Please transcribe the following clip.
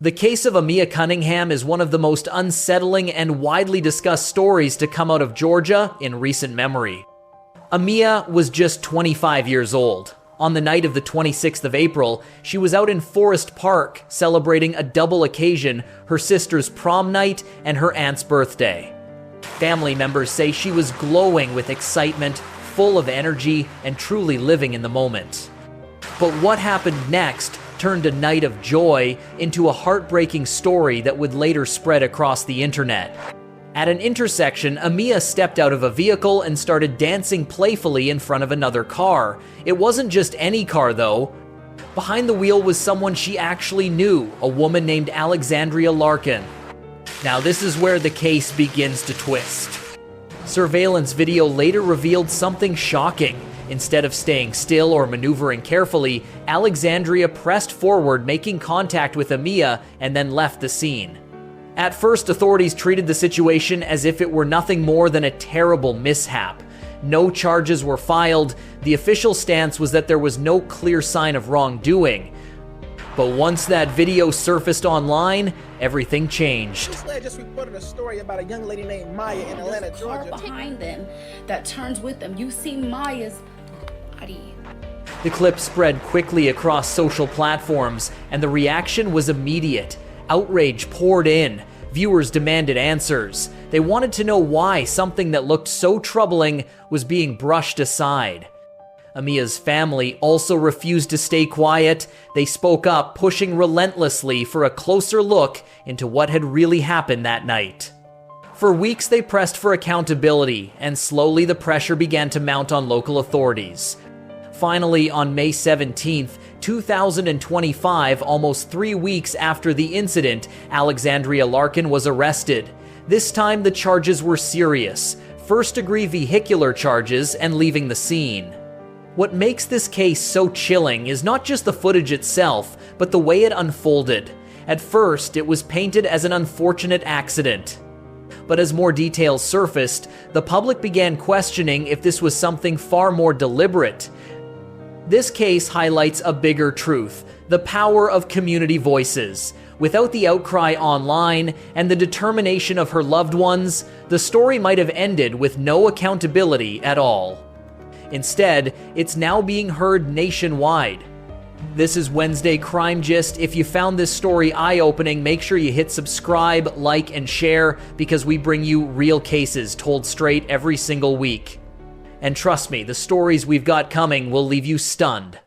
The case of Amiya Cunningham is one of the most unsettling and widely discussed stories to come out of Georgia in recent memory. Amiya was just 25 years old. On the night of the 26th of April, she was out in Forest Park celebrating a double occasion, her sister's prom night and her aunt's birthday. Family members say she was glowing with excitement, full of energy, and truly living in the moment. But what happened next turned a night of joy into a heartbreaking story that would later spread across the internet. At an intersection, Amiya stepped out of a vehicle and started dancing playfully in front of another car. It wasn't just any car, though. Behind the wheel was someone she actually knew, a woman named Alexandria Larkin. Now, this is where the case begins to twist. Surveillance video later revealed something shocking. Instead of staying still or maneuvering carefully, Alexandria pressed forward, making contact with Amiya, and then left the scene. At first, authorities treated the situation as if it were nothing more than a terrible mishap. No charges were filed. The official stance was that there was no clear sign of wrongdoing. But once that video surfaced online, everything changed. This lad just reported a story about a young lady named Maya in Atlanta, Georgia. Behind them that turns with them. You see Maya's body. The clip spread quickly across social platforms, and the reaction was immediate. Outrage poured in. Viewers demanded answers. They wanted to know why something that looked so troubling was being brushed aside. Amiya's family also refused to stay quiet. They spoke up, pushing relentlessly for a closer look into what had really happened that night. For weeks, they pressed for accountability, and slowly the pressure began to mount on local authorities. Finally, on May 17th, 2025, almost 3 weeks after the incident, Alexandria Larkin was arrested. This time, the charges were serious: first-degree vehicular charges and leaving the scene. What makes this case so chilling is not just the footage itself, but the way it unfolded. At first, it was painted as an unfortunate accident. But as more details surfaced, the public began questioning if this was something far more deliberate. This case highlights a bigger truth: the power of community voices. Without the outcry online and the determination of her loved ones, the story might have ended with no accountability at all. Instead, it's now being heard nationwide. This is Wednesday Crime Gist. If you found this story eye-opening, make sure you hit subscribe, like, and share, because we bring you real cases told straight every single week. And trust me, the stories we've got coming will leave you stunned.